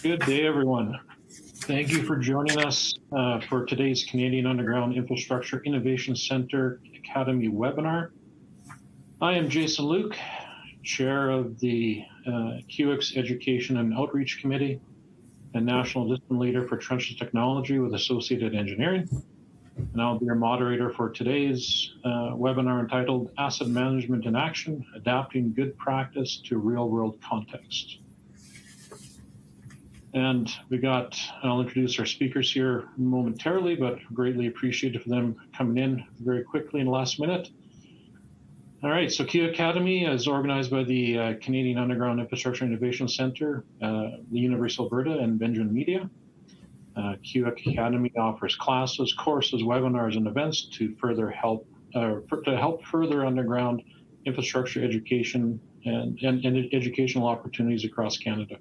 Good day, everyone. Thank you for joining us for today's Canadian Underground Infrastructure Innovation Centre Academy webinar. I am Jason Luke, Chair of the QX Education and Outreach Committee and National Discipline Leader for Trenchless Technology with Associated Engineering. And I'll be your moderator for today's webinar entitled Asset Management in Action, Adapting Good Practice to Real-World Context. And I'll introduce our speakers here momentarily, but greatly appreciated for them coming in very quickly in the last minute. All right, so Q Academy is organized by the Canadian Underground Infrastructure Innovation Centre, the University of Alberta, and Benjamin Media. Q Academy offers classes, courses, webinars, and events to help further underground infrastructure education and educational opportunities across Canada.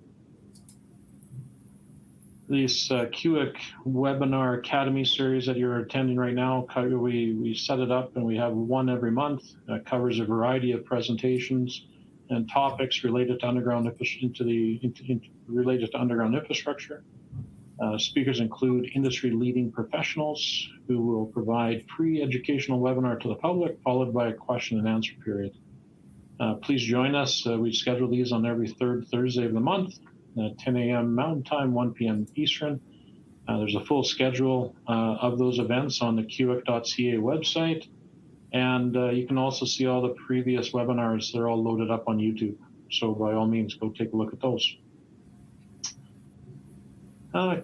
This QX webinar academy series that you're attending right now, we set it up and we have one every month. That covers a variety of presentations and topics related to underground infrastructure. Speakers include industry-leading professionals who will provide free educational webinar to the public, followed by a question and answer period. Please join us. We schedule these on every third Thursday of the month. 10 a.m. Mountain Time, 1 p.m. Eastern. There's a full schedule of those events on the QX.ca website. And you can also see all the previous webinars. They're all loaded up on YouTube. So by all means, go take a look at those.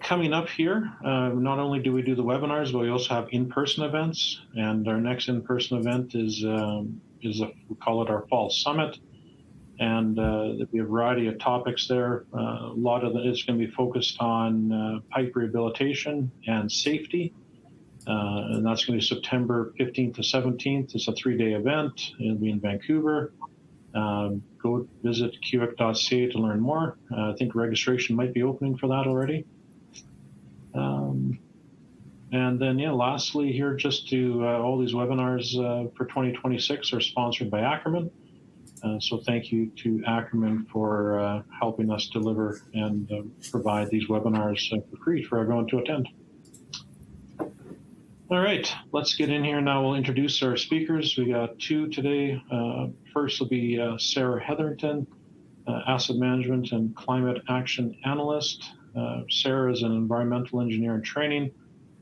Coming up here, not only do we do the webinars, but we also have in-person events. And our next in-person event is we call it our Fall Summit. And there'll be a variety of topics there. A lot of it is going to be focused on pipe rehabilitation and safety. And that's going to be September 15th to 17th. It's a 3-day event. It'll be in Vancouver. Go visit QX.ca to learn more. I think registration might be opening for that already. And then, lastly here, just to all these webinars for 2026 are sponsored by Ackerman. So thank you to Ackerman for helping us deliver and provide these webinars for free for everyone to attend. All right, let's get in here now. We'll introduce our speakers. We got two today. First will be Sarah Hetherington, Asset Management and Climate Action Analyst. Sarah is an environmental engineer in training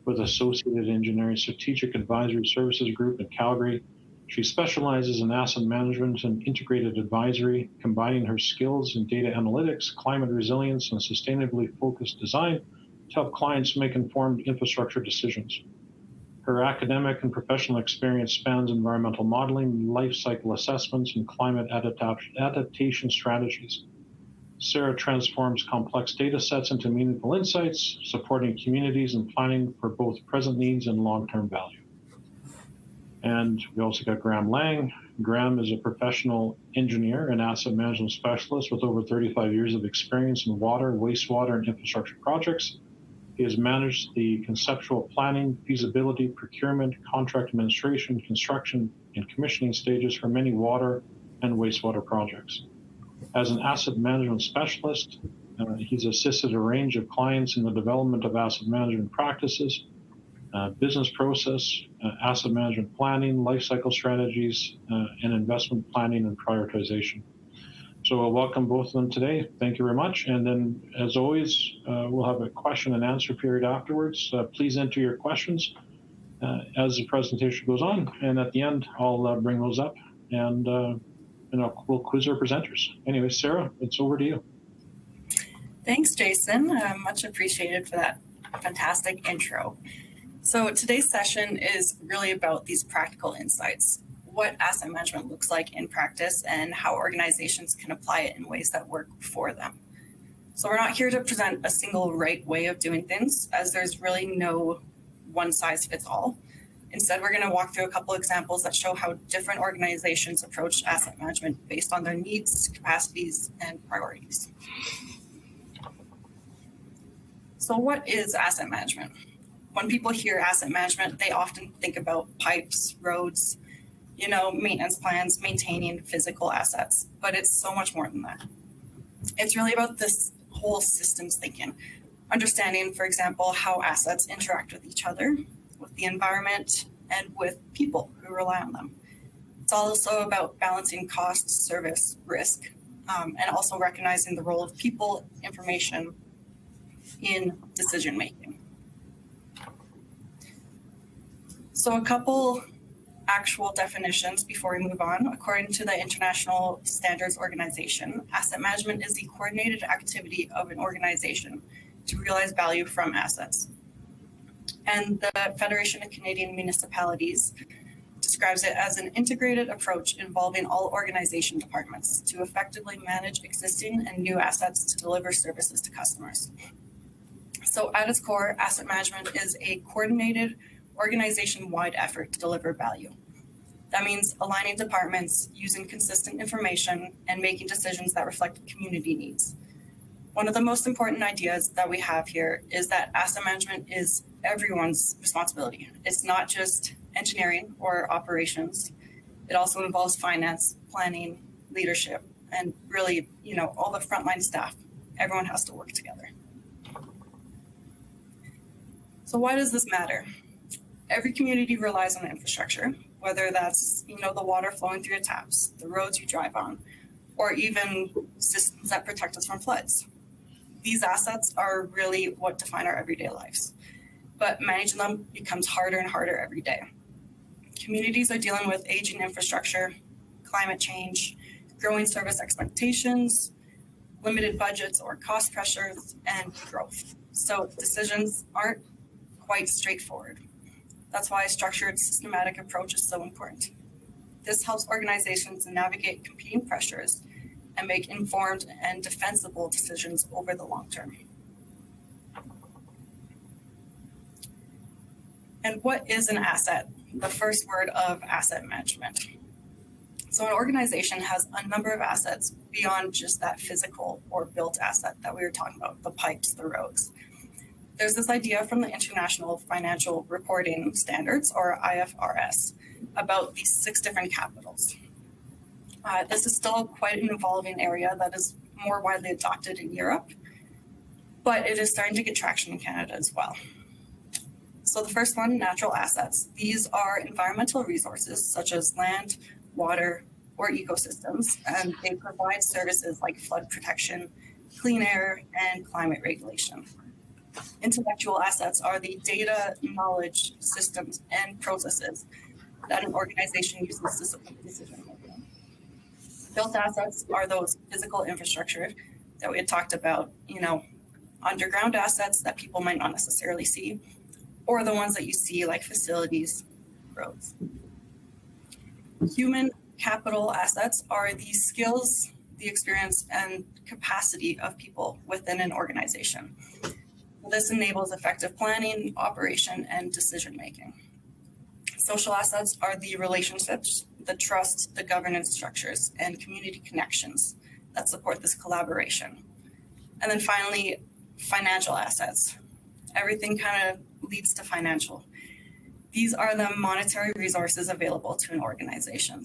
with Associated Engineering Strategic Advisory Services Group in Calgary. She specializes in asset management and integrated advisory, combining her skills in data analytics, climate resilience, and sustainably focused design to help clients make informed infrastructure decisions. Her academic and professional experience spans environmental modeling, life cycle assessments, and climate adaptation strategies. Sarah transforms complex data sets into meaningful insights, supporting communities and planning for both present needs and long-term value. And we also got Graham Lang. Graham is a professional engineer and asset management specialist with over 35 years of experience in water, wastewater, and infrastructure projects. He has managed the conceptual planning, feasibility, procurement, contract administration, construction, and commissioning stages for many water and wastewater projects. As an asset management specialist, he's assisted a range of clients in the development of asset management practices, business process, asset management planning, life cycle strategies, and investment planning and prioritization. So I'll welcome both of them today. Thank you very much. And then, as always, we'll have a question and answer period afterwards. Please enter your questions as the presentation goes on. And at the end, I'll bring those up and we'll quiz our presenters. Anyway, Sarah, it's over to you. Thanks, Jason. Much appreciated for that fantastic intro. So today's session is really about these practical insights, what asset management looks like in practice and how organizations can apply it in ways that work for them. So we're not here to present a single right way of doing things, as there's really no one size fits all. Instead, we're going to walk through a couple examples that show how different organizations approach asset management based on their needs, capacities, and priorities. So what is asset management? When people hear asset management, they often think about pipes, roads, maintenance plans, maintaining physical assets, but it's so much more than that. It's really about this whole systems thinking, understanding, for example, how assets interact with each other, with the environment, and with people who rely on them. It's also about balancing cost, service, risk, and also recognizing the role of people, information in decision making. So a couple actual definitions before we move on. According to the International Standards Organization, asset management is the coordinated activity of an organization to realize value from assets. And the Federation of Canadian Municipalities describes it as an integrated approach involving all organization departments to effectively manage existing and new assets to deliver services to customers. So at its core, asset management is a coordinated organization-wide effort to deliver value. That means aligning departments, using consistent information, and making decisions that reflect community needs. One of the most important ideas that we have here is that asset management is everyone's responsibility. It's not just engineering or operations. It also involves finance, planning, leadership, and really, all the frontline staff. Everyone has to work together. So why does this matter? Every community relies on infrastructure, whether that's, the water flowing through your taps, the roads you drive on, or even systems that protect us from floods. These assets are really what define our everyday lives, but managing them becomes harder and harder every day. Communities are dealing with aging infrastructure, climate change, growing service expectations, limited budgets or cost pressures, and growth. So decisions aren't quite straightforward. That's why a structured, systematic approach is so important. This helps organizations navigate competing pressures and make informed and defensible decisions over the long term. And what is an asset? The first word of asset management. So an organization has a number of assets beyond just that physical or built asset that we were talking about, the pipes, the roads. There's this idea from the International Financial Reporting Standards, or IFRS, about these 6 different capitals. This is still quite an evolving area that is more widely adopted in Europe, but it is starting to get traction in Canada as well. So the first one, natural assets. These are environmental resources such as land, water, or ecosystems, and they provide services like flood protection, clean air, and climate regulation. Intellectual assets are the data, knowledge, systems, and processes that an organization uses to support decision making. Built assets are those physical infrastructure that we had talked about, underground assets that people might not necessarily see, or the ones that you see like facilities, roads. Human capital assets are the skills, the experience, and capacity of people within an organization. This enables effective planning, operation, and decision making. Social assets are the relationships, the trust, the governance structures, and community connections that support this collaboration. And then finally, financial assets. Everything kind of leads to financial. These are the monetary resources available to an organization.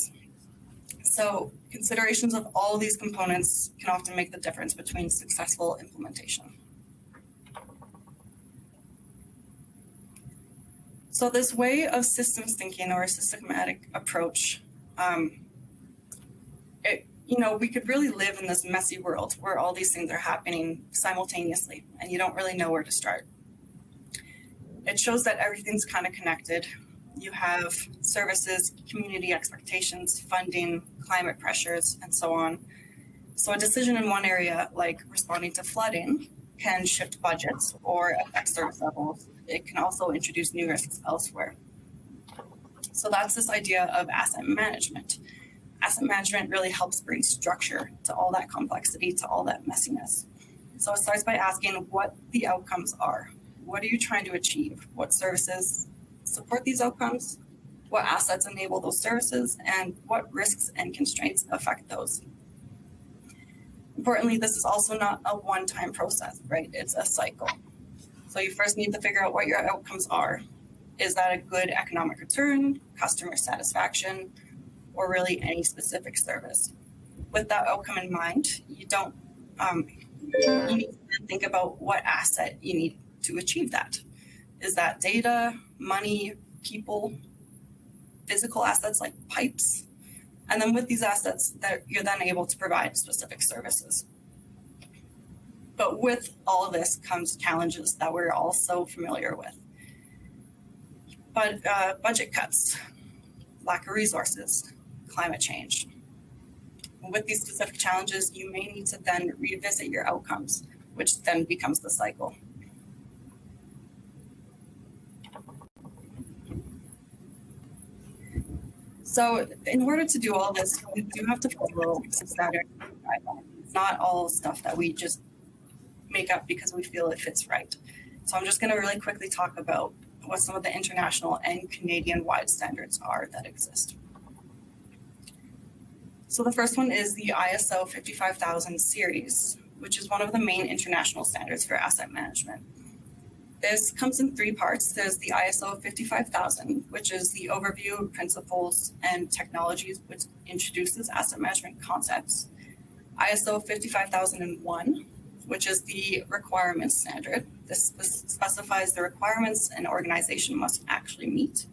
So considerations of all these components can often make the difference between successful implementation. So this way of systems thinking or a systematic approach, we could really live in this messy world where all these things are happening simultaneously and you don't really know where to start. It shows that everything's kind of connected. You have services, community expectations, funding, climate pressures, and so on. So a decision in one area, like responding to flooding, can shift budgets or affect service levels. It can also introduce new risks elsewhere. So that's this idea of asset management. Asset management really helps bring structure to all that complexity, to all that messiness. So it starts by asking what the outcomes are. What are you trying to achieve? What services support these outcomes? What assets enable those services? And what risks and constraints affect those? Importantly, this is also not a one-time process, right? It's a cycle. So you first need to figure out what your outcomes are. Is that a good economic return, customer satisfaction, or really any specific service? With that outcome in mind, you don't you need to then think about what asset you need to achieve that. Is that data, money, people, physical assets like pipes? And then with these assets, that you're then able to provide specific services. But with all of this comes challenges that we're all so familiar with. But budget cuts, lack of resources, climate change. With these specific challenges, you may need to then revisit your outcomes, which then becomes the cycle. So in order to do all this, we do have to follow some standard guidelines. It's not all stuff that we just make up because we feel it fits right. So I'm just going to really quickly talk about what some of the international and Canadian-wide standards are that exist. So the first one is the ISO 55000 series, which is one of the main international standards for asset management. This comes in three parts. There's the ISO 55000, which is the overview of principles and technologies which introduces asset management concepts. ISO 55001, which is the requirements standard. This specifies the requirements an organization must actually meet.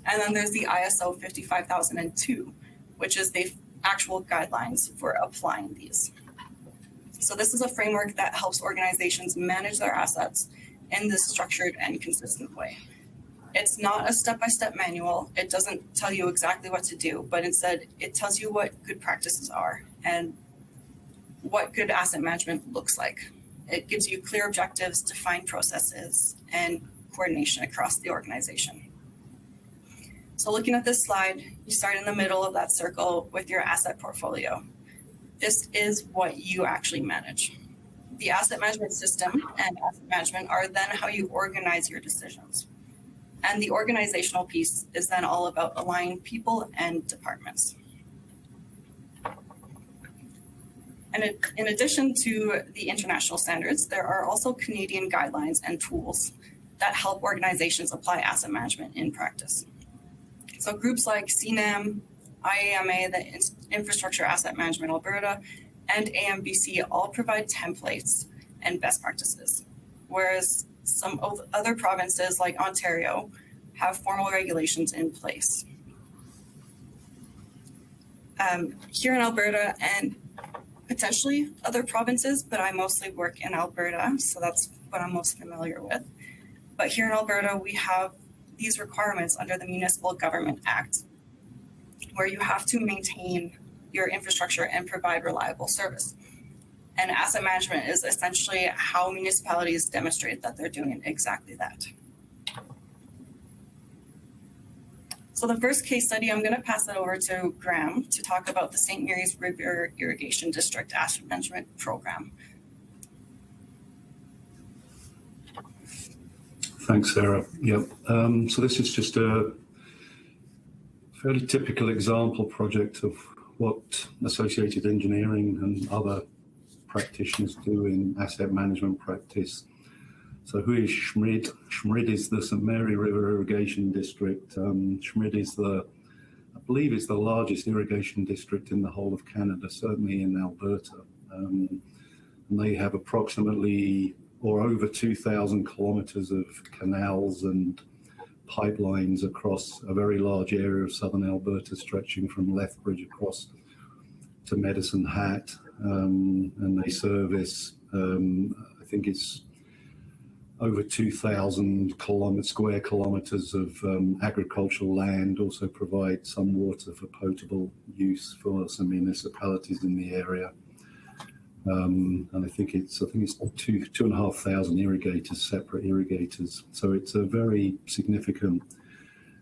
And then there's the ISO 55002, which is the actual guidelines for applying these. So this is a framework that helps organizations manage their assets in this structured and consistent way. It's not a step-by-step manual. It doesn't tell you exactly what to do, but instead it tells you what good practices are and what good asset management looks like. It gives you clear objectives, defined processes, and coordination across the organization. So looking at this slide, you start in the middle of that circle with your asset portfolio. This is what you actually manage. The asset management system and asset management are then how you organize your decisions. And the organizational piece is then all about aligning people and departments. And in addition to the international standards, there are also Canadian guidelines and tools that help organizations apply asset management in practice. So groups like CNAM, IAMA, the Infrastructure Asset Management Alberta, and AMBC all provide templates and best practices, whereas some other provinces like Ontario have formal regulations in place. Here in Alberta and potentially other provinces, but I mostly work in Alberta, so that's what I'm most familiar with. But here in Alberta, we have these requirements under the Municipal Government Act, where you have to maintain your infrastructure and provide reliable service. And asset management is essentially how municipalities demonstrate that they're doing exactly that. So the first case study, I'm going to pass it over to Graham to talk about the St. Mary's River Irrigation District Asset Management Program. Thanks, Sarah. Yep. So this is just a fairly typical example project of what Associated Engineering and other practitioners do in asset management practice. So who is SMRID? SMRID is the St. Mary River Irrigation District. SMRID is I believe it's the largest irrigation district in the whole of Canada, certainly in Alberta. And they have approximately or over 2,000 kilometers of canals and pipelines across a very large area of southern Alberta, stretching from Lethbridge across to Medicine Hat. And they service, I think it's over 2,000 square kilometers of agricultural land, also provide some water for potable use for some municipalities in the area. And I think it's 2,500 irrigators, separate irrigators. So it's a very significant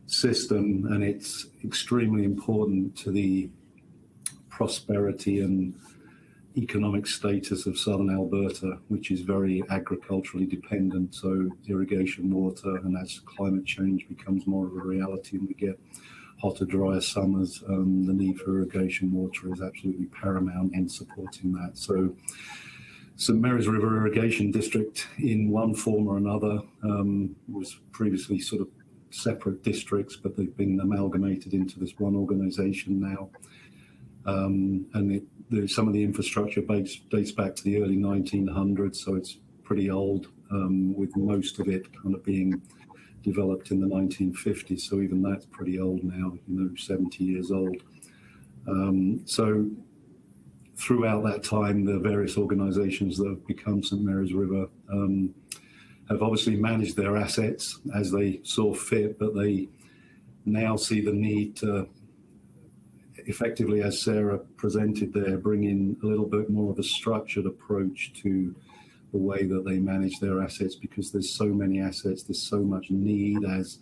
system, and it's extremely important to the prosperity and economic status of southern Alberta, which is very agriculturally dependent. So irrigation water, and as climate change becomes more of a reality and we get hotter, drier summers, the need for irrigation water is absolutely paramount in supporting that. So St. Mary's River Irrigation District, in one form or another, was previously sort of separate districts, but they've been amalgamated into this one organisation now. And some of the infrastructure dates back to the early 1900s, so it's pretty old, with most of it kind of being developed in the 1950s. So even that's pretty old now, 70 years old. So throughout that time, the various organizations that have become St. Mary's River have obviously managed their assets as they saw fit, but they now see the need to effectively, as Sarah presented there, bring in a little bit more of a structured approach to the way that they manage their assets, because there's so many assets, there's so much need, as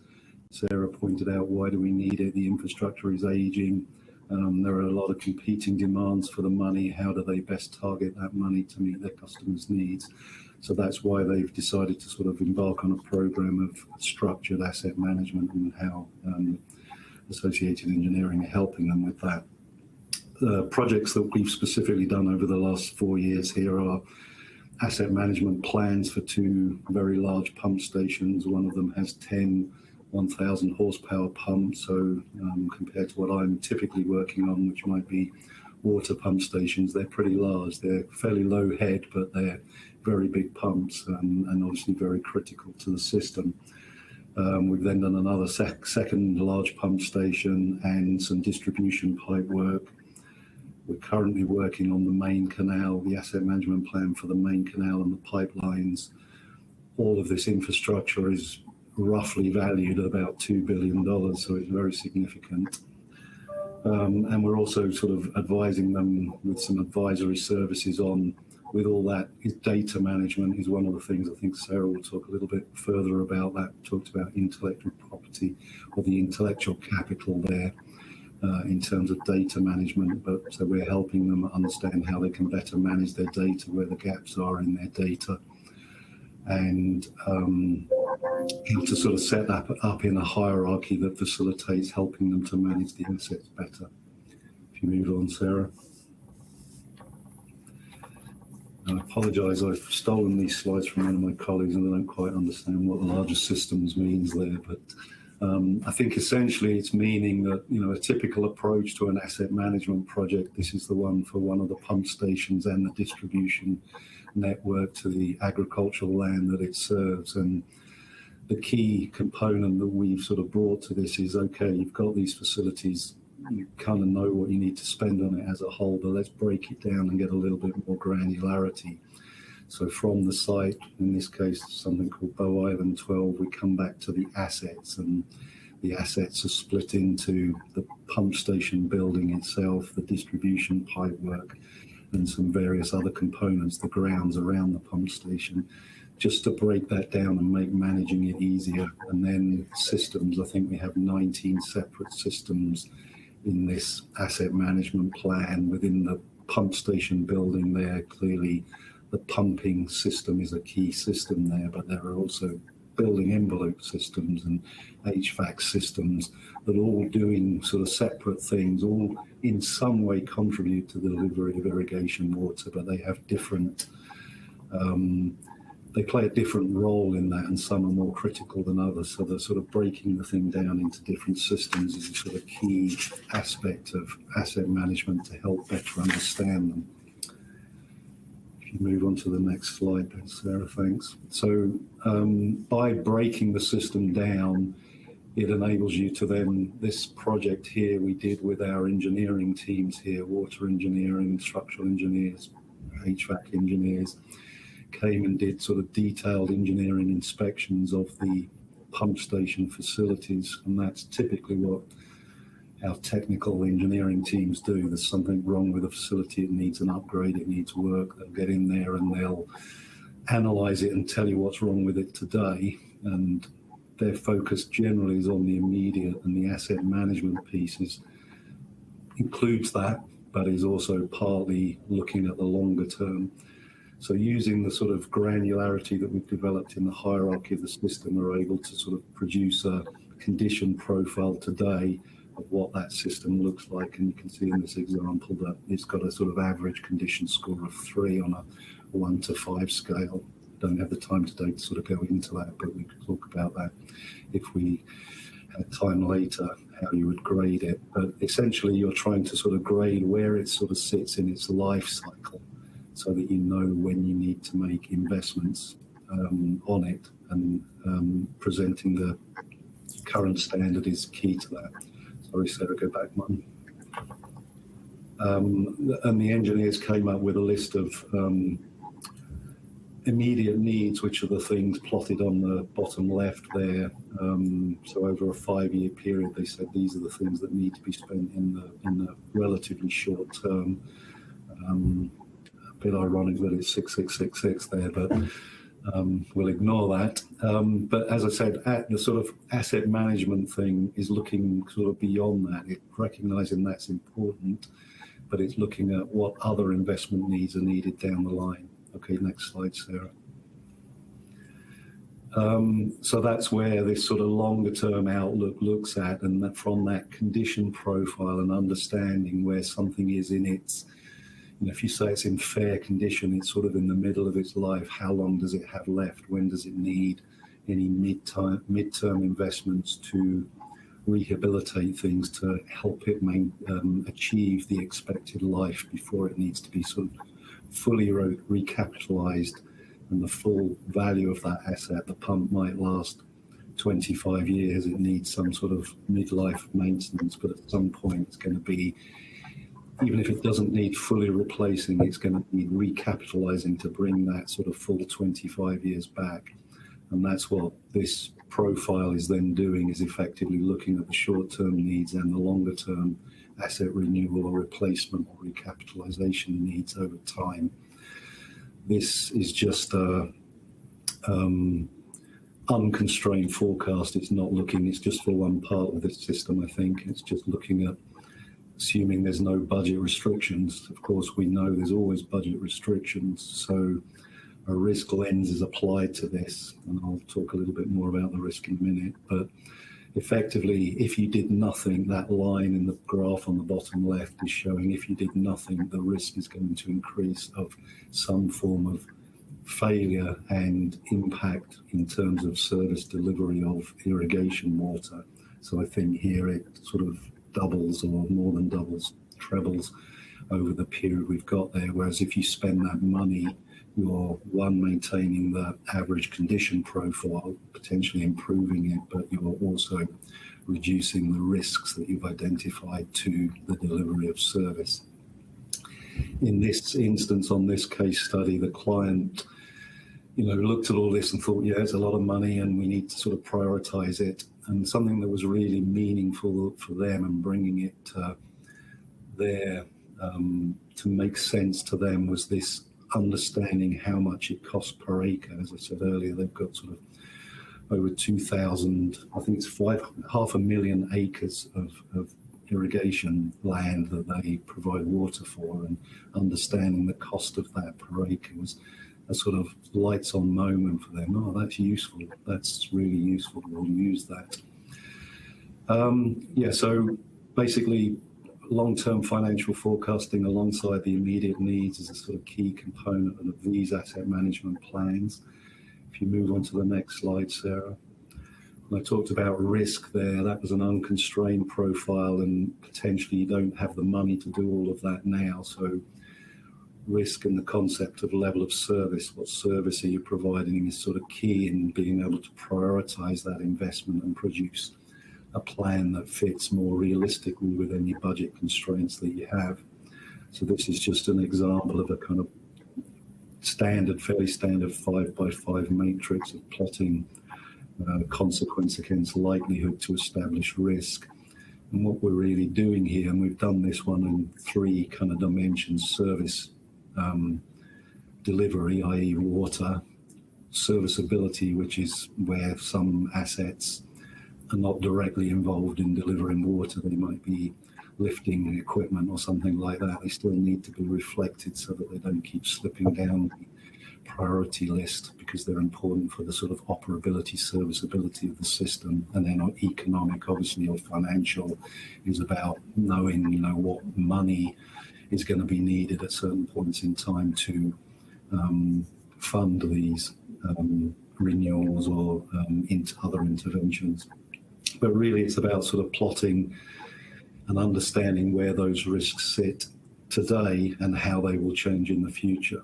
Sarah pointed out. Why do we need it? The infrastructure is aging. There are a lot of competing demands for the money. How do they best target that money to meet their customers' needs? So that's why they've decided to sort of embark on a program of structured asset management, and how Associated Engineering are helping them with that. The projects that we've specifically done over the last 4 years here are asset management plans for 2 very large pump stations. One of them has 10 1,000 horsepower pumps, so compared to what I'm typically working on, which might be water pump stations, they're pretty large. They're fairly low head, but they're very big pumps, and obviously very critical to the system. We've then done another second large pump station and some distribution pipe work. We're currently working on the main canal, the asset management plan for the main canal and the pipelines. All of this infrastructure is roughly valued at about $2 billion, so it's very significant. And we're also sort of advising them with some advisory services on, with all that, data management is one of the things. I think Sarah will talk a little bit further about that. Talked about intellectual property, or the intellectual capital there, in terms of data management. But so we're helping them understand how they can better manage their data, where the gaps are in their data, and how to sort of set that up in a hierarchy that facilitates helping them to manage the assets better. If you move on, Sarah. I apologise, I've stolen these slides from one of my colleagues and I don't quite understand what the larger systems means there, but I think essentially it's meaning that, a typical approach to an asset management project, this is the one for one of the pump stations and the distribution network to the agricultural land that it serves. And the key component that we've sort of brought to this is, okay, you've got these facilities, you kind of know what you need to spend on it as a whole, but let's break it down and get a little bit more granularity. So from the site, in this case, something called Bow Island 12, we come back to the assets, and the assets are split into the pump station building itself, the distribution pipe work, and some various other components, the grounds around the pump station, just to break that down and make managing it easier. And then systems, I think we have 19 separate systems in this asset management plan within the pump station building there. Clearly, the pumping system is a key system there, but there are also building envelope systems and HVAC systems that are all doing sort of separate things, all in some way contribute to the delivery of irrigation water, but they have different, they play a different role in that, and some are more critical than others. So the sort of breaking the thing down into different systems is a sort of key aspect of asset management to help better understand them. If you move on to the next slide, then, Sarah, thanks. So by breaking the system down, it enables you to then, this project here we did with our engineering teams here, water engineering, structural engineers, HVAC engineers, came and did sort of detailed engineering inspections of the pump station facilities, and that's typically what our technical engineering teams do. There's something wrong with a facility, it needs an upgrade, it needs work, they'll get in there and they'll analyze it and tell you what's wrong with it today, and their focus generally is on the immediate, and the asset management pieces includes that, but is also partly looking at the longer term. So using the sort of granularity that we've developed in the hierarchy of the system, we're able to sort of produce a condition profile today of what that system looks like. And you can see in this example that it's got a sort of average condition score of 3 on a 1 to 5 scale. Don't have the time today to sort of go into that, but we could talk about that if we had time later. how you would grade it. But essentially, you're trying to sort of grade where it sort of sits in its life cycle, so that you know when you need to make investments on it, and presenting the current standard is key to that. Sorry, Sarah, go back one. And the engineers came up with a list of immediate needs, which are the things plotted on the bottom left there. So over a 5-year period, they said these are the things that need to be spent in the relatively short term. A bit ironic that it's 6666 there, but we'll ignore that. But as I said, the sort of asset management thing is looking sort of beyond that. It's recognizing that's important, but it's looking at what other investment needs are needed down the line. Okay, next slide, Sarah. So that's where this sort of longer term outlook looks at, and that from that condition profile and understanding where something is in its, if you say it's in fair condition, it's sort of in the middle of its life. How long does it have left? When does it need any midterm investments to rehabilitate things to help it achieve the expected life before it needs to be sort of fully recapitalized, and the full value of that asset? The pump might last 25 years. It needs some sort of midlife maintenance, but at some point it's going to be, even if it doesn't need fully replacing, it's going to need recapitalizing to bring that sort of full 25 years back. And that's what this profile is then doing, is effectively looking at the short-term needs and the longer-term asset renewal or replacement or recapitalization needs over time. This is just a unconstrained forecast. It's not looking, it's just for one part of this system, I think. It's just looking at assuming there's no budget restrictions. Of course, we know there's always budget restrictions, so a risk lens is applied to this, and I'll talk a little bit more about the risk in a minute. But effectively, if you did nothing, that line in the graph on the bottom left is showing if you did nothing, the risk is going to increase of some form of failure and impact in terms of service delivery of irrigation water. So I think here it sort of doubles, or more than doubles, trebles over the period we've got there. Whereas if you spend that money, you're maintaining the average condition profile, potentially improving it, but you're also reducing the risks that you've identified to the delivery of service. In this instance, on this case study, the client, looked at all this and thought, yeah, it's a lot of money and we need to sort of prioritize it. And something that was really meaningful for them and bringing it there to make sense to them was this understanding how much it costs per acre. As I said earlier, they've got sort of over 2,000, I think it's 500,000 acres of irrigation land that they provide water for, and understanding the cost of that per acre was a sort of lights on moment for them. Oh, that's useful. That's really useful. We'll use that. So basically, long-term financial forecasting alongside the immediate needs is a sort of key component of these asset management plans. If you move on to the next slide, Sarah. When I talked about risk there, that was an unconstrained profile, and potentially you don't have the money to do all of that now. So risk and the concept of level of service, what service are you providing, is sort of key in being able to prioritize that investment and produce a plan that fits more realistically with any budget constraints that you have. So this is just an example of a kind of fairly standard 5x5 matrix of plotting consequence against likelihood to establish risk. And what we're really doing here, and we've done this one in 3 kind of dimensions: service delivery, i.e. water; serviceability, which is where some assets are not directly involved in delivering water. They might be lifting equipment or something like that. They still need to be reflected so that they don't keep slipping down the priority list, because they're important for the sort of operability, serviceability of the system. And then economic, obviously, or financial, is about knowing, what money is going to be needed at certain points in time to fund these renewals or into other interventions. But really, it's about sort of plotting and understanding where those risks sit today and how they will change in the future.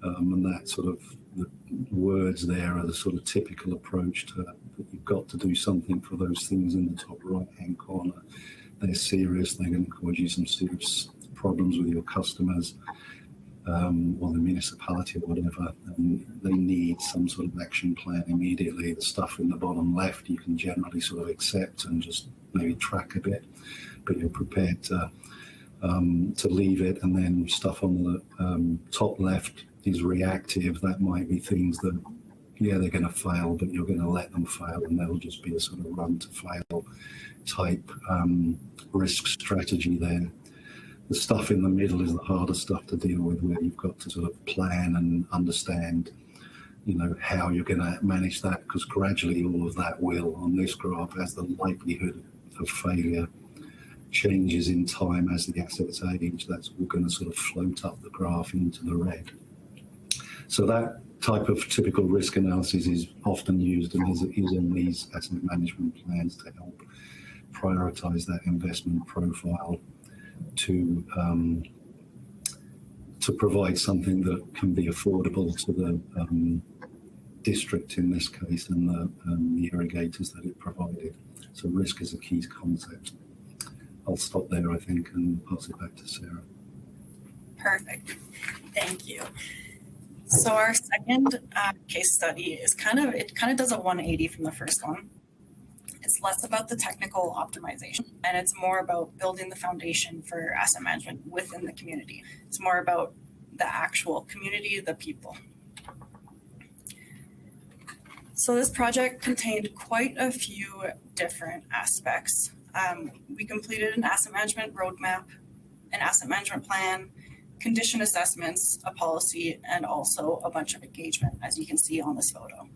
And that sort of the words there are the sort of typical approach to that you've got to do something for those things in the top right-hand corner. They're serious, they're going to cause you some serious problems with your customers or the municipality or whatever, and they need some sort of action plan immediately. The stuff in the bottom left you can generally sort of accept and just maybe track a bit, but you're prepared to leave it. And then stuff on the top left is reactive. That might be things that, yeah, they're going to fail, but you're going to let them fail, and that'll just be a sort of run to fail type risk strategy there. The stuff in the middle is the harder stuff to deal with, where you've got to sort of plan and understand, you know, how you're going to manage that, because gradually all of that will, on this graph, as the likelihood of failure changes in time as the assets age, that's all going to sort of float up the graph into the red. So that type of typical risk analysis is often used and is in these asset management plans to help prioritize that investment profile to provide something that can be affordable to the district in this case, and the irrigators that it provided. So risk is a key concept. I'll stop there, I think, and pass it back to Sarah. Perfect. Thank you. So our second case study is kind of does a 180 from the first one. It's less about the technical optimization, and it's more about building the foundation for asset management within the community. It's more about the actual community, the people. So this project contained quite a few different aspects. We completed an asset management roadmap, an asset management plan, condition assessments, a policy, and also a bunch of engagement, as you can see on this photo.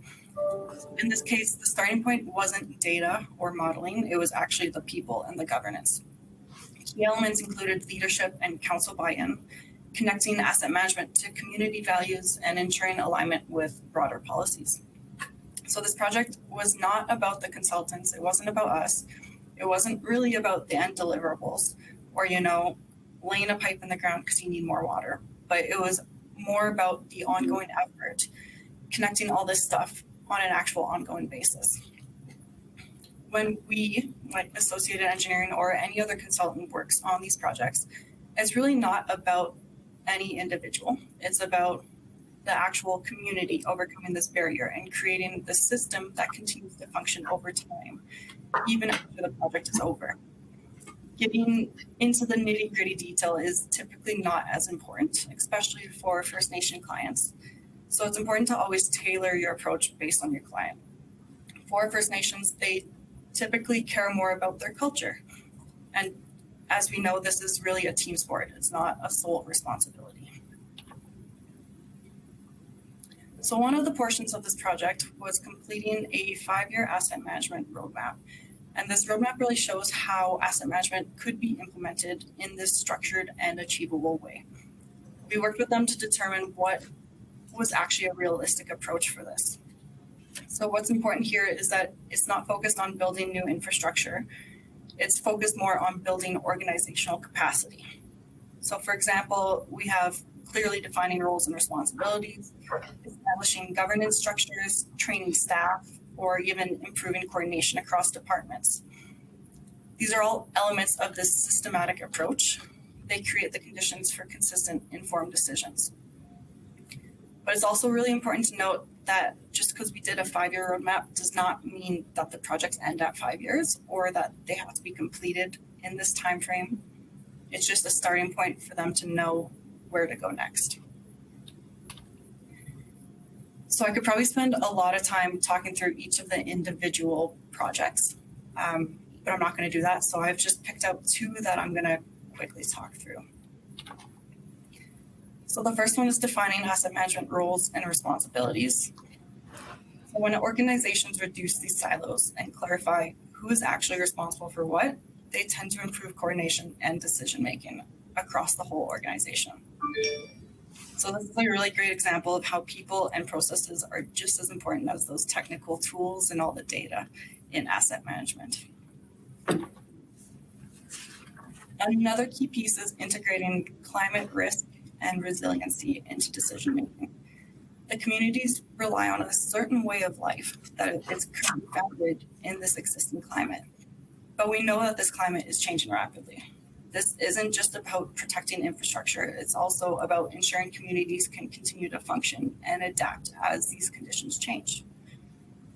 In this case, the starting point wasn't data or modeling, it was actually the people and the governance. Key elements included leadership and council buy-in, connecting asset management to community values, and ensuring alignment with broader policies. So this project was not about the consultants, it wasn't about us, it wasn't really about the end deliverables or, you know, laying a pipe in the ground because you need more water, but it was more about the ongoing effort, connecting all this stuff on an actual ongoing basis. When we, like Associated Engineering or any other consultant, works on these projects, it's really not about any individual. It's about the actual community overcoming this barrier and creating the system that continues to function over time, even after the project is over. Getting into the nitty-gritty detail is typically not as important, especially for First Nation clients. So it's important to always tailor your approach based on your client. For First Nations, they typically care more about their culture. And as we know, this is really a team sport. It's not a sole responsibility. So one of the portions of this project was completing a 5-year asset management roadmap. And this roadmap really shows how asset management could be implemented in this structured and achievable way. We worked with them to determine what was actually a realistic approach for this. So what's important here is that it's not focused on building new infrastructure. It's focused more on building organizational capacity. So for example, we have clearly defining roles and responsibilities, establishing governance structures, training staff, or even improving coordination across departments. These are all elements of this systematic approach. They create the conditions for consistent, informed decisions. But it's also really important to note that just because we did a 5-year roadmap does not mean that the projects end at 5 years or that they have to be completed in this time frame. It's just a starting point for them to know where to go next. So I could probably spend a lot of time talking through each of the individual projects, but I'm not going to do that. So I've just picked out 2 that I'm going to quickly talk through. So the first one is defining asset management roles and responsibilities. So when organizations reduce these silos and clarify who is actually responsible for what, they tend to improve coordination and decision-making across the whole organization. So this is a really great example of how people and processes are just as important as those technical tools and all the data in asset management. Another key piece is integrating climate risk and resiliency into decision making. The communities rely on a certain way of life that is currently founded in this existing climate. But we know that this climate is changing rapidly. This isn't just about protecting infrastructure, it's also about ensuring communities can continue to function and adapt as these conditions change.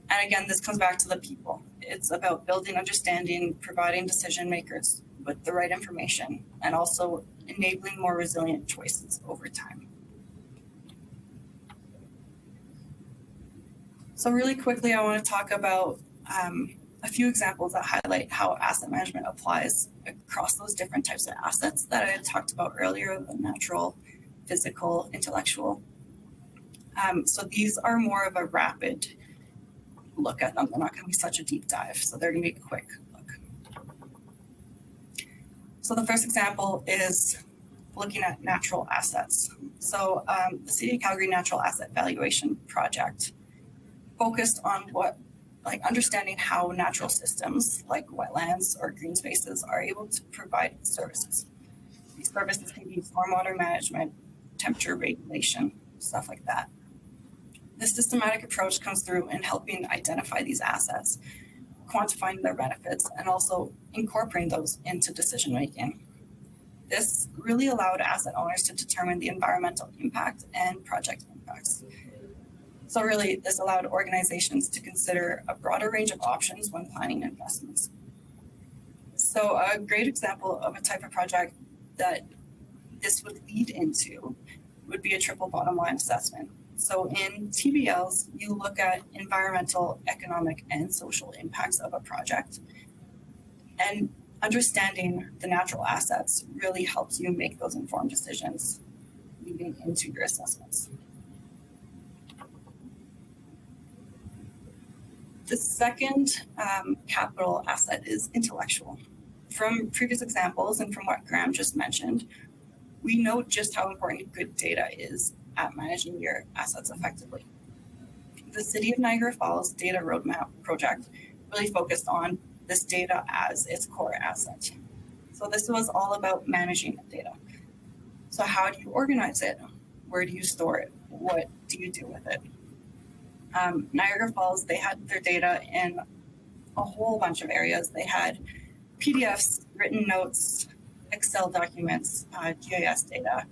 And again, this comes back to the people. It's about building understanding, providing decision makers with the right information, and also enabling more resilient choices over time. So really quickly, I want to talk about a few examples that highlight how asset management applies across those different types of assets that I had talked about earlier, the natural, physical, intellectual. So these are more of a rapid look at them. They're not going to be such a deep dive, so they're going to be a quick look. So the first example is looking at natural assets. So the City of Calgary Natural Asset Valuation Project focused on understanding how natural systems like wetlands or green spaces are able to provide services. These services can be stormwater management, temperature regulation, stuff like that. This systematic approach comes through in helping identify these assets, quantifying their benefits, and also incorporating those into decision making. This really allowed asset owners to determine the environmental impact and project impacts. So really, this allowed organizations to consider a broader range of options when planning investments. So a great example of a type of project that this would lead into would be a triple bottom line assessment. So in TBLs, you look at environmental, economic, and social impacts of a project. And understanding the natural assets really helps you make those informed decisions leading into your assessments. The second capital asset is intellectual. From previous examples and from what Graham just mentioned, we know just how important good data is at managing your assets effectively. The City of Niagara Falls Data Roadmap project really focused on this data as its core asset. So this was all about managing the data. So how do you organize it? Where do you store it? What do you do with it? Niagara Falls, they had their data in a whole bunch of areas. They had PDFs, written notes, Excel documents, GIS data,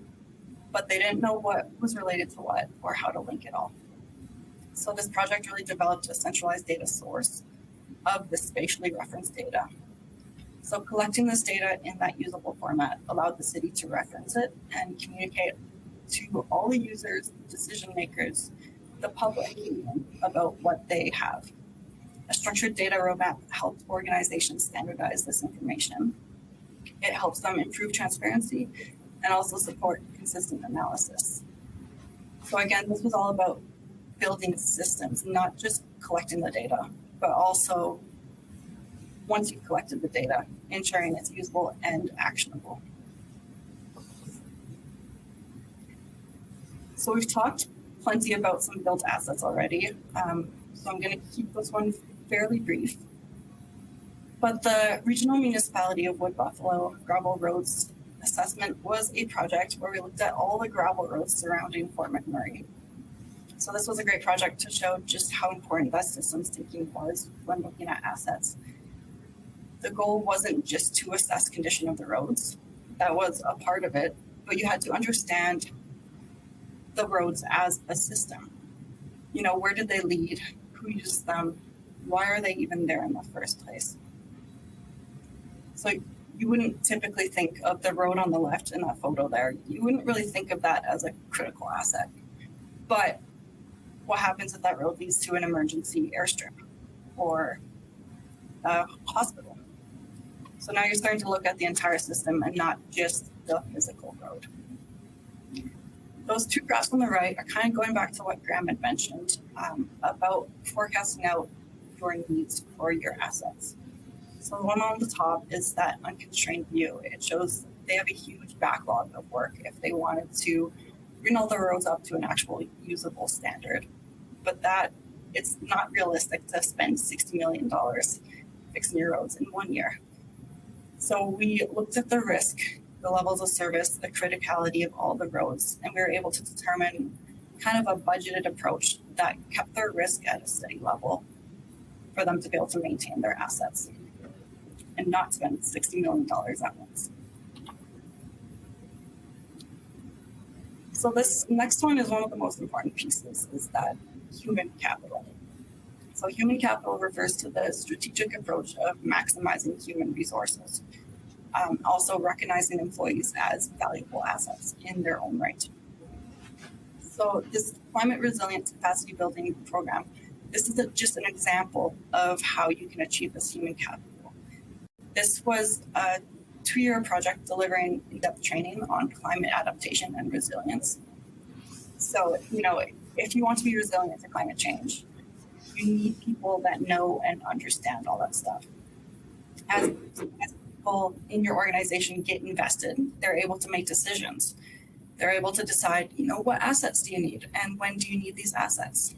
but they didn't know what was related to what or how to link it all. So this project really developed a centralized data source of the spatially referenced data. So collecting this data in that usable format allowed the city to reference it and communicate to all the users, decision makers, the public about what they have. A structured data roadmap helps organizations standardize this information. It helps them improve transparency and also support consistent analysis. So again, this was all about building systems, not just collecting the data, but also once you've collected the data, ensuring it's usable and actionable. So we've talked plenty about some built assets already, so I'm going to keep this one fairly brief. But the Regional Municipality of Wood Buffalo Gravel Roads Assessment was a project where we looked at all the gravel roads surrounding Fort McMurray. So this was a great project to show just how important that systems thinking was when looking at assets. The goal wasn't just to assess condition of the roads. That was a part of it, but you had to understand the roads as a system. You know, where did they lead? Who used them? Why are they even there in the first place? So you wouldn't typically think of the road on the left in that photo there. You wouldn't really think of that as a critical asset. But what happens if that road leads to an emergency airstrip or a hospital? So now you're starting to look at the entire system and not just the physical road. Those two graphs on the right are kind of going back to what Graham had mentioned about forecasting out your needs for your assets. So the one on the top is that unconstrained view. It shows they have a huge backlog of work if they wanted to bring all the roads up to an actual usable standard. But that it's not realistic to spend $60 million fixing your roads in 1 year. So we looked at the risk, the levels of service, the criticality of all the roads, and we were able to determine kind of a budgeted approach that kept their risk at a steady level for them to be able to maintain their assets and not spend $60 million at once. So this next one is one of the most important pieces, is that human capital. So human capital refers to the strategic approach of maximizing human resources, also recognizing employees as valuable assets in their own right. So this climate resilient capacity building program, this is just an example of how you can achieve this human capital. This was a 2-year project delivering in-depth training on climate adaptation and resilience. So, if you want to be resilient to climate change, you need people that know and understand all that stuff. As people in your organization get invested, they're able to make decisions. They're able to decide, what assets do you need and when do you need these assets?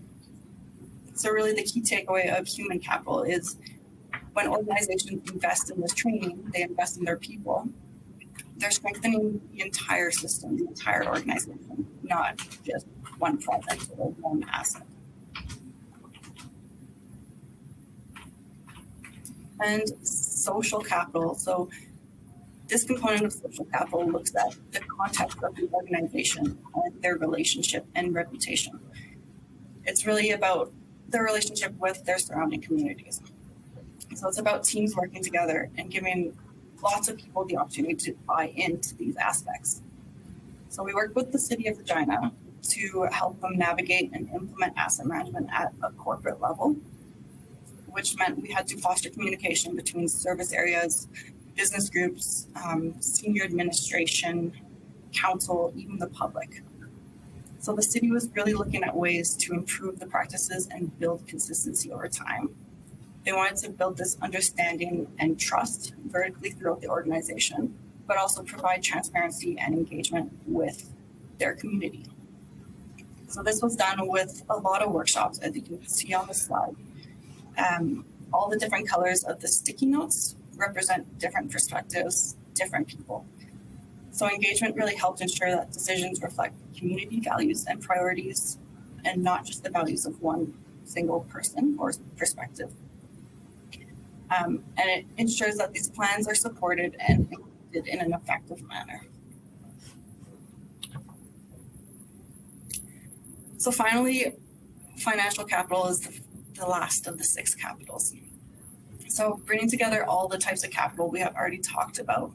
So really the key takeaway of human capital is when organizations invest in this training, they invest in their people, they're strengthening the entire system, the entire organization, not just one project or one asset. And social capital. So this component of social capital looks at the context of the organization and their relationship and reputation. It's really about their relationship with their surrounding communities. So it's about teams working together and giving lots of people the opportunity to buy into these aspects. So we worked with the City of Regina to help them navigate and implement asset management at a corporate level, which meant we had to foster communication between service areas, business groups, senior administration, council, even the public. So the city was really looking at ways to improve the practices and build consistency over time. They wanted to build this understanding and trust vertically throughout the organization, but also provide transparency and engagement with their community. So this was done with a lot of workshops, as you can see on the slide. All the different colors of the sticky notes represent different perspectives, different people. So engagement really helped ensure that decisions reflect community values and priorities, and not just the values of one single person or perspective. And it ensures that these plans are supported and implemented in an effective manner. So finally, financial capital is the last of the 6 capitals. So bringing together all the types of capital we have already talked about,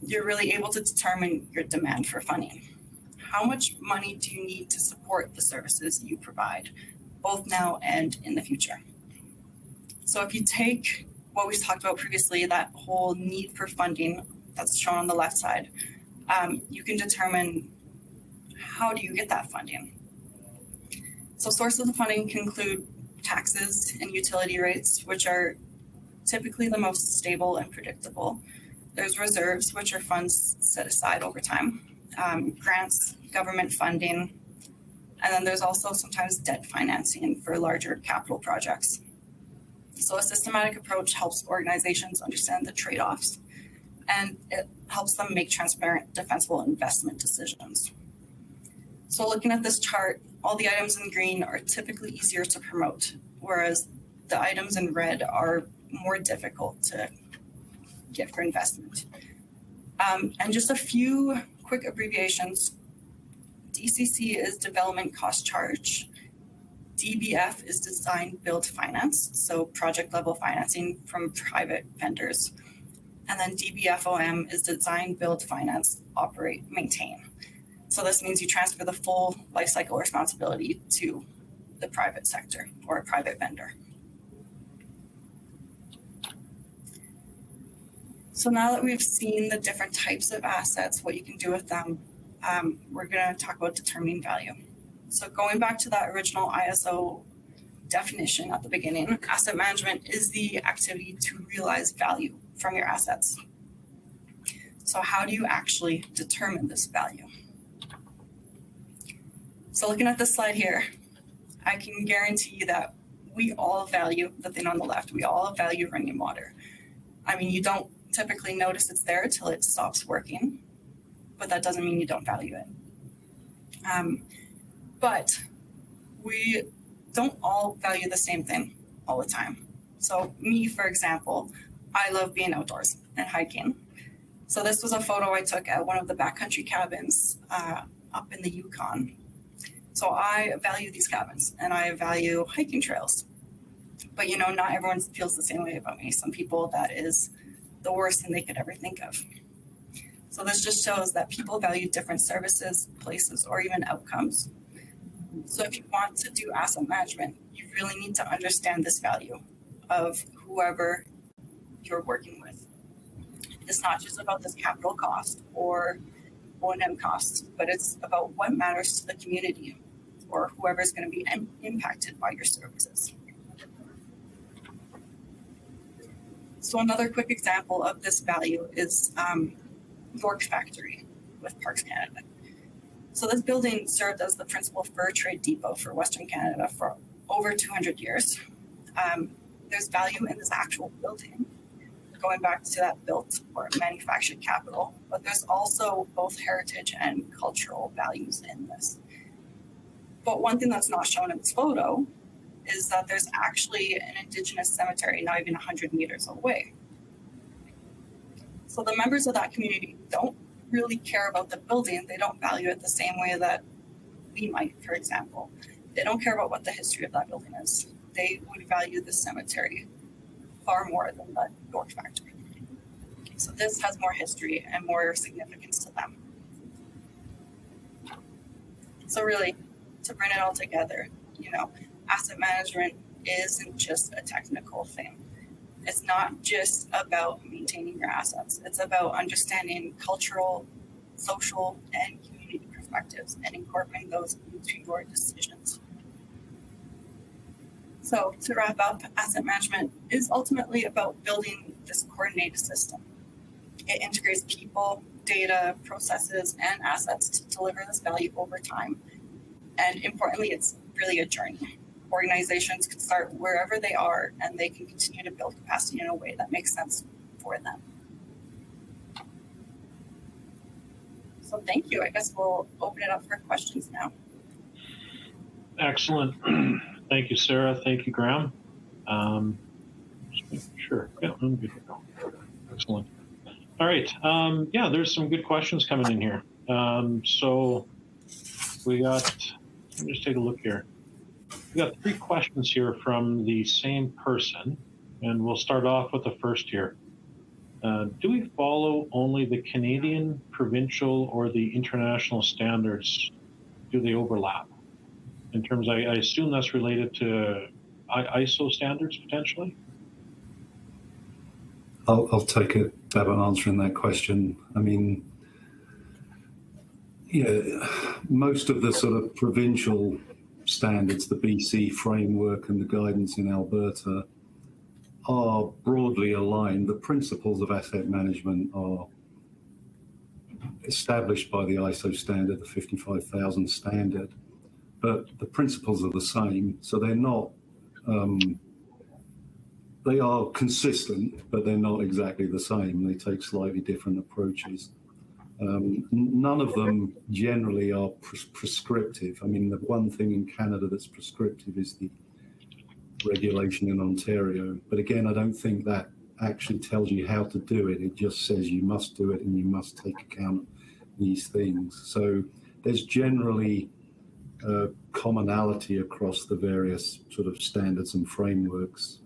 you're really able to determine your demand for funding. How much money do you need to support the services you provide, both now and in the future? So if you take what we've talked about previously, that whole need for funding that's shown on the left side, you can determine how do you get that funding. So sources of funding can include taxes and utility rates, which are typically the most stable and predictable. There's reserves, which are funds set aside over time, grants, government funding, and then there's also sometimes debt financing for larger capital projects. So a systematic approach helps organizations understand the trade-offs, and it helps them make transparent, defensible investment decisions. So looking at this chart, all the items in green are typically easier to promote, whereas the items in red are more difficult to get for investment. And just a few quick abbreviations. DCC is development cost charge. DBF is design build finance, so project level financing from private vendors. And then DBFOM is design build finance, operate, maintain. So this means you transfer the full life cycle responsibility to the private sector or a private vendor. So now that we've seen the different types of assets, what you can do with them, we're going to talk about determining value. So going back to that original ISO definition at the beginning, asset management is the activity to realize value from your assets. So how do you actually determine this value? So looking at this slide here, I can guarantee you that we all value the thing on the left. We all value running water. I mean, you don't typically notice it's there till it stops working, but that doesn't mean you don't value it. But we don't all value the same thing all the time. So me, for example, I love being outdoors and hiking. So this was a photo I took at one of the backcountry cabins up in the Yukon. So I value these cabins and I value hiking trails. But you know, not everyone feels the same way about me. Some people, that is the worst thing they could ever think of. So this just shows that people value different services, places, or even outcomes. So if you want to do asset management, you really need to understand this value of whoever you're working with. It's not just about this capital cost or O&M cost, but it's about what matters to the community or whoever is going to be impacted by your services. So another quick example of this value is York Factory with Parks Canada. So this building served as the principal fur trade depot for Western Canada for over 200 years. There's value in this actual building, going back to that built or manufactured capital, but there's also both heritage and cultural values in this. But one thing that's not shown in this photo is that there's actually an Indigenous cemetery not even 100 meters away. So the members of that community don't really care about the building. They don't value it the same way that we might, for example. They don't care about what the history of that building is. They would value the cemetery far more than the York Factory. So this has more history and more significance to them. So really, to bring it all together, you know, asset management isn't just a technical thing. It's not just about maintaining your assets. It's about understanding cultural, social, and community perspectives and incorporating those into your decisions. So to wrap up, asset management is ultimately about building this coordinated system. It integrates people, data, processes, and assets to deliver this value over time. And importantly, it's really a journey. Organizations can start wherever they are, and they can continue to build capacity in a way that makes sense for them. So thank you. I guess we'll open it up for questions now. Excellent. Thank you, Sarah. Thank you, Graham. Sure. Yeah, I'm good to go. Excellent. All right. Yeah, there's some good questions coming in here. So we got, let me just take a look here. We got 3 questions here from the same person, and we'll start off with the first here. Do we follow only the Canadian, provincial, or the international standards? Do they overlap? In terms, I assume that's related to ISO standards potentially? I'll take a stab at answering that question. I mean, yeah, most of the sort of provincial standards, the BC framework and the guidance in Alberta, are broadly aligned. The principles of asset management are established by the ISO standard, the 55,000 standard, but the principles are the same. So they're not, they are consistent, but they're not exactly the same. They take slightly different approaches. None of them generally are prescriptive. I mean, the one thing in Canada that's prescriptive is the regulation in Ontario. But again, I don't think that actually tells you how to do it. It just says you must do it and you must take account of these things. So there's generally commonality across the various sort of standards and frameworks,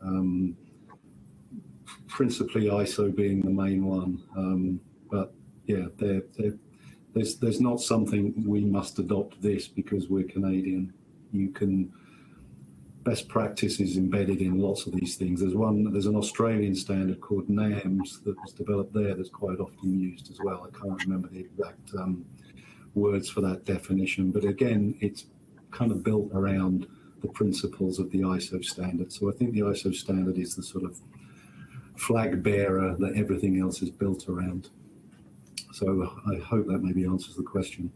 principally ISO being the main one. But yeah, there's not something we must adopt this because we're Canadian. You can, best practice is embedded in lots of these things. There's an Australian standard called NAMS that was developed there that's quite often used as well. I can't remember the exact words for that definition, but again, it's kind of built around the principles of the ISO standard. So I think the ISO standard is the sort of flag bearer that everything else is built around. So I hope that maybe answers the question.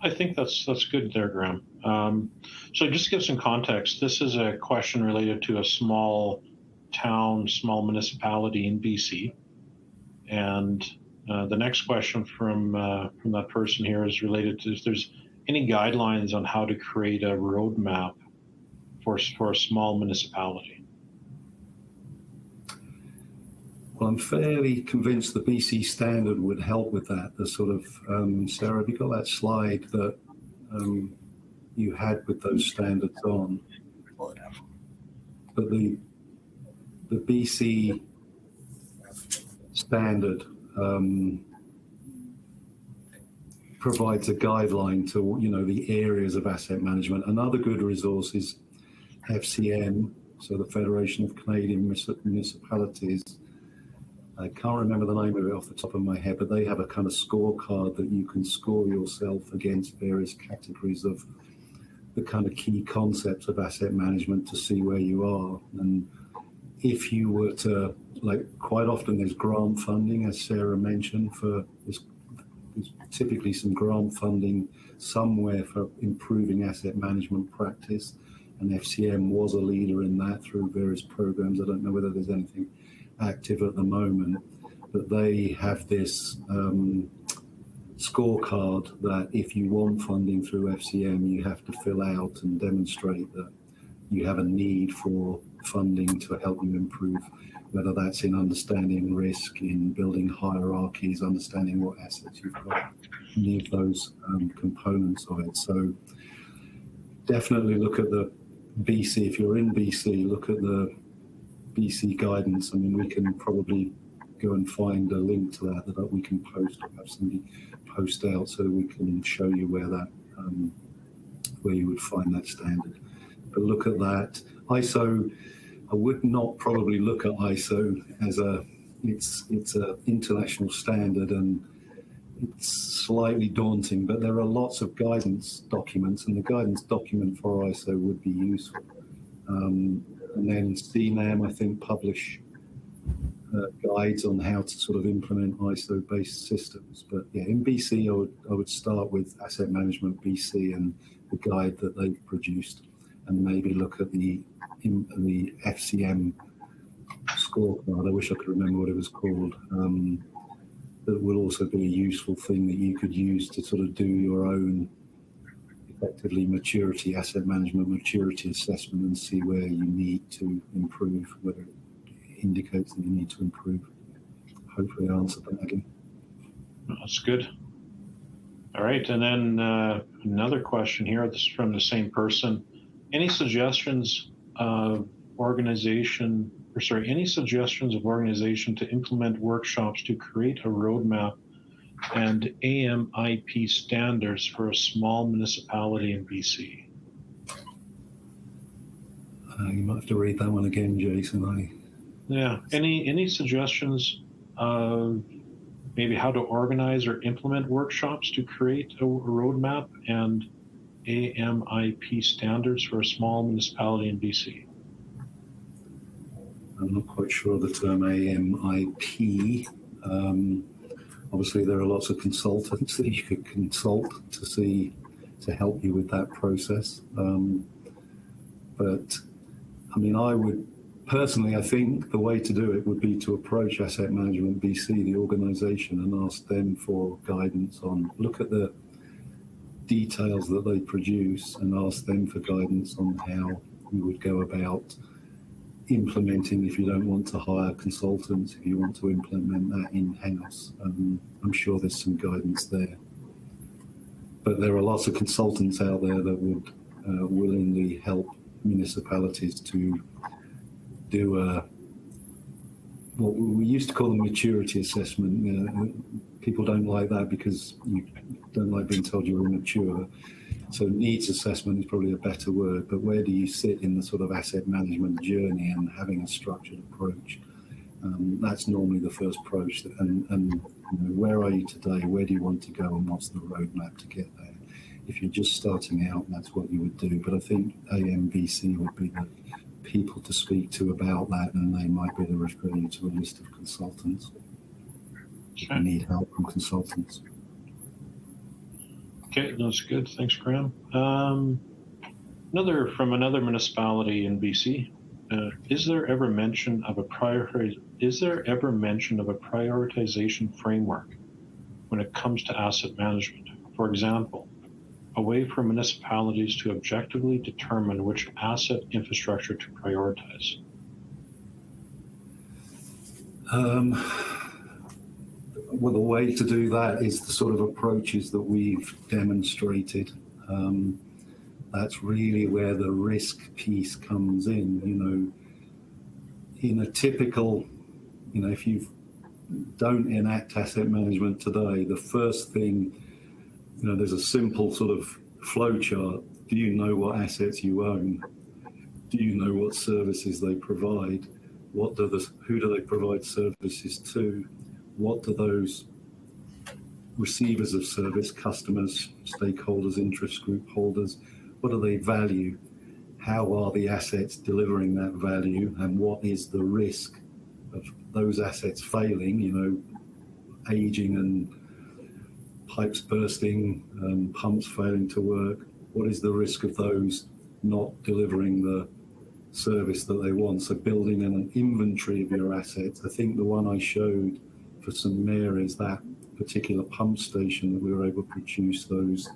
I think that's good there, Graham. So just to give some context, this is a question related to a small town, small municipality in BC. And the next question from that person here is related to if there's any guidelines on how to create a roadmap for a small municipality. Well, I'm fairly convinced the BC standard would help with that. The sort of, Sarah, have you got that slide that you had with those standards on? Pull it up. But the BC standard provides a guideline to, the areas of asset management. Another good resource is FCM, so the Federation of Canadian Municipalities. I can't remember the name of it off the top of my head, but they have a kind of scorecard that you can score yourself against various categories of the kind of key concepts of asset management to see where you are. And if you were to, quite often there's grant funding, as Sarah mentioned, there's typically some grant funding somewhere for improving asset management practice. And FCM was a leader in that through various programs. I don't know whether there's anything active at the moment, but they have this scorecard that if you want funding through FCM, you have to fill out and demonstrate that you have a need for funding to help you improve, whether that's in understanding risk, in building hierarchies, understanding what assets you've got, any of those components of it. So definitely look at the BC. If you're in BC, look at the BC guidance. I mean, we can probably go and find a link to that we can post, or have somebody post out so that we can show you where that where you would find that standard. But look at that. ISO, I would not probably look at ISO as it's a international standard, and it's slightly daunting, but there are lots of guidance documents, and the guidance document for ISO would be useful. And then CNAM, I think, publish guides on how to sort of implement ISO-based systems. But yeah, in BC, I would start with Asset Management BC and the guide that they've produced, and maybe look at the FCM scorecard. I wish I could remember what it was called. That will also be a useful thing that you could use to sort of do your own effectively asset management maturity assessment and see where you need to improve, whether it indicates that you need to improve. Hopefully I answered that again. That's good. All right, and then another question here. This is from the same person. Any suggestions of organization to implement workshops to create a roadmap and AMIP standards for a small municipality in BC? You might have to read that one again, Jason. Yeah. Any suggestions of maybe how to organize or implement workshops to create a roadmap and AMIP standards for a small municipality in BC? I'm not quite sure of the term AMIP. Obviously, there are lots of consultants that you could consult to help you with that process. But I mean, I think the way to do it would be to approach Asset Management BC, the organisation, and ask them for guidance look at the details that they produce and ask them for guidance on how you would go about implementing, if you don't want to hire consultants, if you want to implement that in-house. I'm sure there's some guidance there. But there are lots of consultants out there that would willingly help municipalities to do what we used to call the maturity assessment. People don't like that because you don't like being told you're immature. So needs assessment is probably a better word, but where do you sit in the sort of asset management journey and having a structured approach? That's normally the first approach. And where are you today? Where do you want to go? And what's the roadmap to get there? If you're just starting out, that's what you would do. But I think AMBC would be the people to speak to about that, and they might be able to refer you to a list of consultants. If you need help from consultants. Okay, that's good. Thanks, Graham. Another municipality in BC. is there ever mention of a prioritization framework when it comes to asset management? For example, a way for municipalities to objectively determine which asset infrastructure to prioritize? Well, the way to do that is the sort of approaches that we've demonstrated. That's really where the risk piece comes in. In a typical, if you don't enact asset management today, the first thing, there's a simple sort of flow chart. Do you know what assets you own? Do you know what services they provide? Who do they provide services to? What do those receivers of service, customers, stakeholders, interest group holders, what do they value? How are the assets delivering that value? And what is the risk of those assets failing, aging and pipes bursting, pumps failing to work? What is the risk of those not delivering the service that they want? So building an inventory of your assets. I think the one I showed for St Mary's, that particular pump station, that we were able to produce those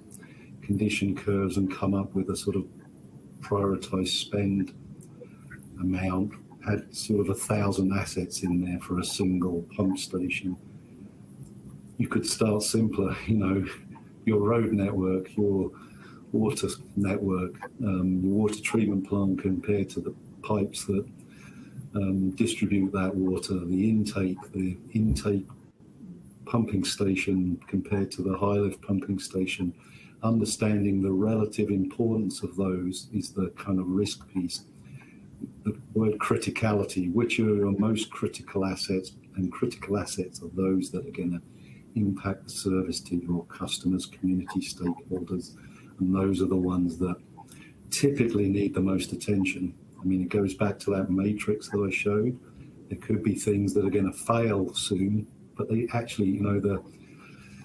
condition curves and come up with a sort of prioritized spend amount, had sort of 1,000 assets in there for a single pump station. You could start simpler, your road network, your water network, your water treatment plant compared to the pipes that distribute that water, the intake pumping station compared to the high lift pumping station. Understanding the relative importance of those is the kind of risk piece. The word criticality, which are your most critical assets, and critical assets are those that are going to impact the service to your customers, community stakeholders, and those are the ones that typically need the most attention. It goes back to that matrix that I showed. There could be things that are going to fail soon, but they actually, the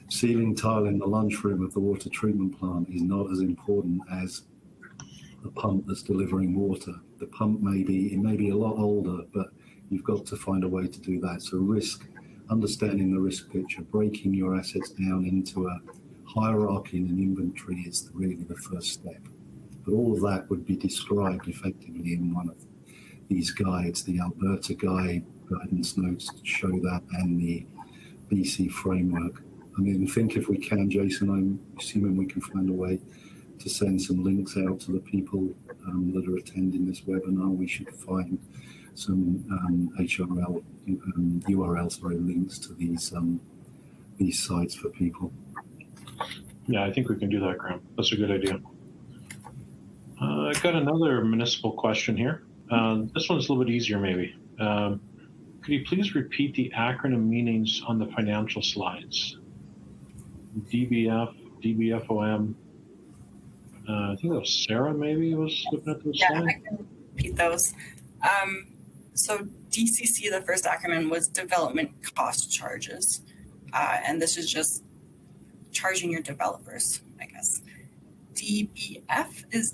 ceiling tile in the lunchroom of the water treatment plant is not as important as the pump that's delivering water. The pump may be a lot older, but you've got to find a way to do that. So risk, understanding the risk picture, breaking your assets down into a hierarchy and an inventory is really the first step. But all of that would be described effectively in one of these guides. The Alberta guide, guidance notes show that, and the BC framework. Think if we can, Jason, I'm assuming we can find a way to send some links out to the people that are attending this webinar. We should find some HRL URLs, links to these sites for people. Yeah, I think we can do that, Graham. That's a good idea. I've got another municipal question here. This one's a little bit easier, maybe. Could you please repeat the acronym meanings on the financial slides? DBF, DBFOM. I think that was Sarah, maybe, was looking at those slides. Yeah, I can repeat those. So DCC, the first acronym, was Development Cost Charges. And this is just charging your developers, I guess. DBF is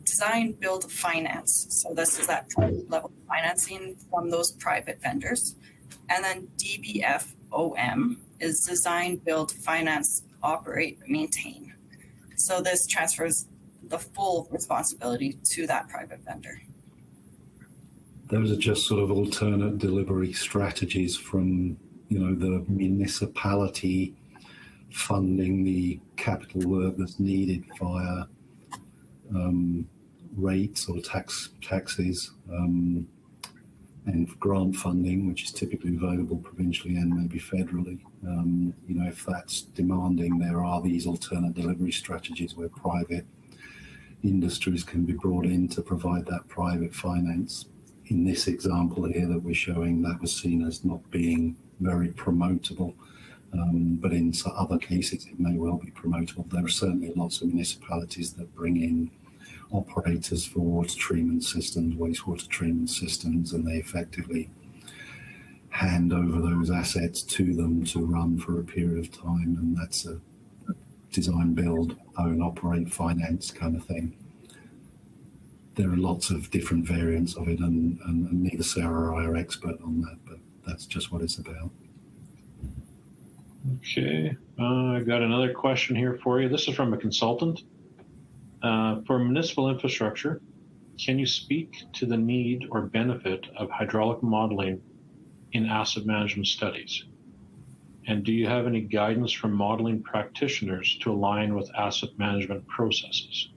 Design Build Finance. So this is that level financing from those private vendors. And then DBFOM is Design Build Finance Operate Maintain. So this transfers the full responsibility to that private vendor. Those are just sort of alternate delivery strategies from, the municipality funding the capital work that's needed via rates or taxes and grant funding, which is typically available provincially and maybe federally. If that's demanding, there are these alternate delivery strategies where private industries can be brought in to provide that private finance. In this example here that we're showing, that was seen as not being very promotable. But in some other cases, it may well be promotable. There are certainly lots of municipalities that bring in operators for water treatment systems, wastewater treatment systems, and they effectively hand over those assets to them to run for a period of time. And that's a design, build, own, operate, finance kind of thing. there are lots of different variants of it, and neither Sarah or I are expert on that, but that's just what it's about. Okay, I got another question here for you. This is from a consultant. For municipal infrastructure, can you speak to the need or benefit of hydraulic modeling in asset management studies? And do you have any guidance from modeling practitioners to align with asset management processes?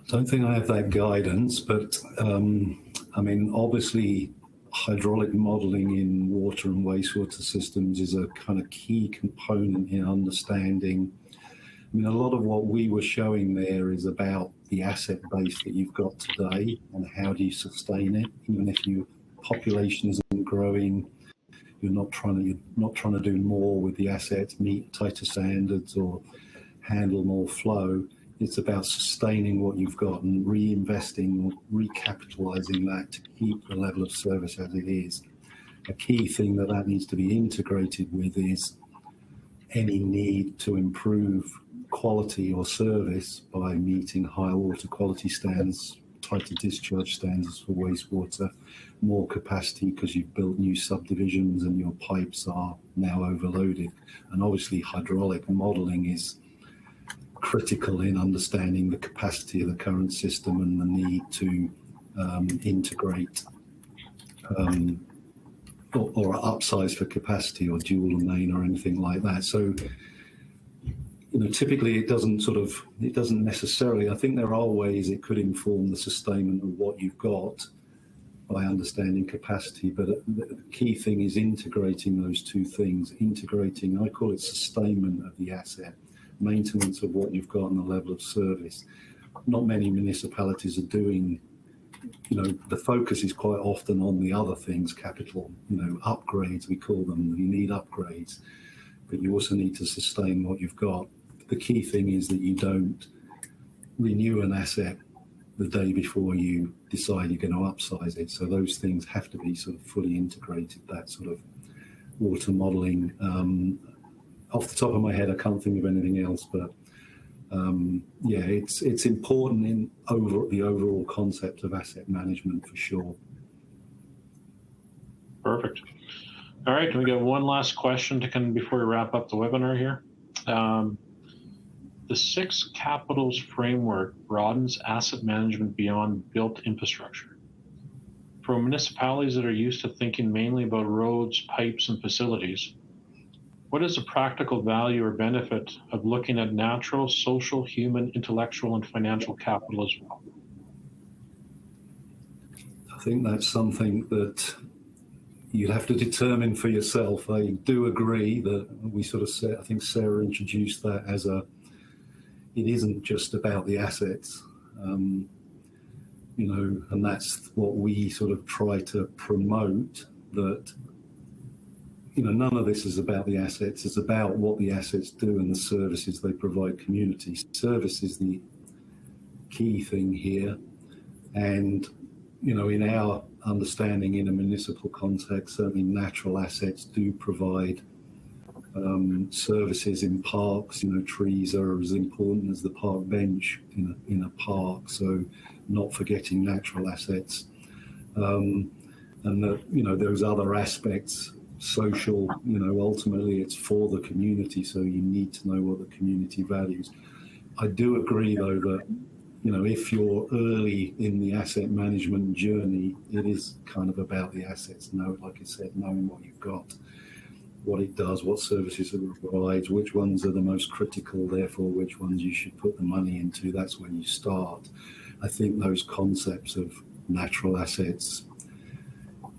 I don't think I have that guidance, but I mean, obviously, hydraulic modeling in water and wastewater systems is a kind of key component in understanding. I mean, a lot of what we were showing there is about the asset base that you've got today and how do you sustain it, even if your population isn't growing. You're not trying to do more with the assets, meet tighter standards or handle more flow. It's about sustaining what you've got and reinvesting or recapitalizing that to keep the level of service as it is. A key thing that needs to be integrated with is any need to improve quality or service by meeting higher water quality standards, tighter discharge standards for wastewater, more capacity because you've built new subdivisions and your pipes are now overloaded. And obviously hydraulic modeling is critical in understanding the capacity of the current system and the need to integrate or upsize for capacity or dual domain or anything like that. So, you know, typically it doesn't necessarily, I think there are ways it could inform the sustainment of what you've got by understanding capacity, but the key thing is integrating those two things, I call it sustainment of the asset, maintenance of what you've got and the level of service. Not many municipalities are doing, you know, the focus is quite often on the other things, capital, you know, upgrades, we call them. You need upgrades, but you also need to sustain what you've got. The key thing is that you don't renew an asset the day before you decide you're going to upsize it. So those things have to be sort of fully integrated, that sort of water modeling. Off the top of my head, I can't think of anything else, but yeah, it's important in the overall concept of asset management for sure. Perfect. All right, we got one last question to come before we wrap up the webinar here. The 6 Capitals framework broadens asset management beyond built infrastructure. For municipalities that are used to thinking mainly about roads, pipes, and facilities, what is the practical value or benefit of looking at natural, social, human, intellectual, and financial capital as well? I think that's something that you'd have to determine for yourself. I do agree that we sort of said, I think Sarah introduced that as it isn't just about the assets, you know, and that's what we sort of try to promote, that, you know, none of this is about the assets. It's about what the assets do and the services they provide communities. Service is the key thing here. And, you know, in our understanding in a municipal context, certainly natural assets do provide services in parks. You know, trees are as important as the park bench in a park. So not forgetting natural assets. And that, you know, those other aspects, social, you know, ultimately it's for the community, so you need to know what the community values. I do agree though that, you know, if you're early in the asset management journey, it is kind of about the assets. Like I said, knowing what you've got, what it does, what services it provides, which ones are the most critical, therefore which ones you should put the money into. That's when you start. I think those concepts of natural assets,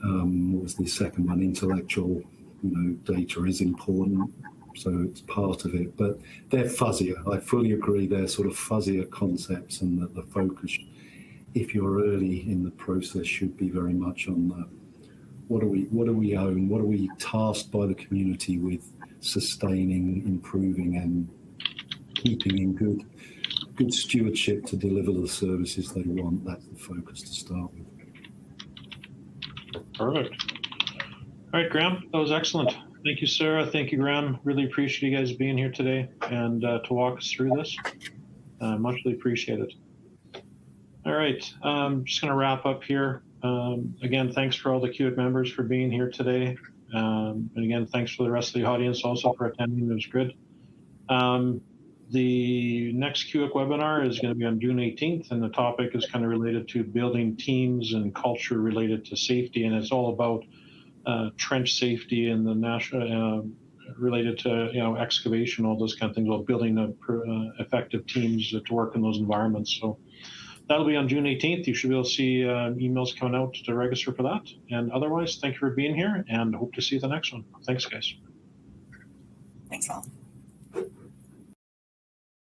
what was the second one? Intellectual, you know, data is important, so it's part of it. But they're fuzzier. I fully agree. They're sort of fuzzier concepts, and that the focus, if you're early in the process, should be very much on the what do we own? What are we tasked by the community with sustaining, improving, and keeping in good stewardship to deliver the services they want? That's the focus to start with. Perfect. All right, Graham, that was excellent. Thank you, Sarah. Thank you, Graham. Really appreciate you guys being here today and to walk us through this. Muchly appreciated. All right, just going to wrap up here. Again, thanks for all the CUIC members for being here today. And again, thanks for the rest of the audience also for attending. It was good. The next CUIC webinar is going to be on June 18th, and the topic is kind of related to building teams and culture related to safety, and it's all about trench safety and the national related to excavation, all those kind of things, about building effective teams to work in those environments. So that'll be on June 18th. You should be able to see emails coming out to register for that. And otherwise, thank you for being here, and hope to see you at the next one. Thanks, guys. Thanks all.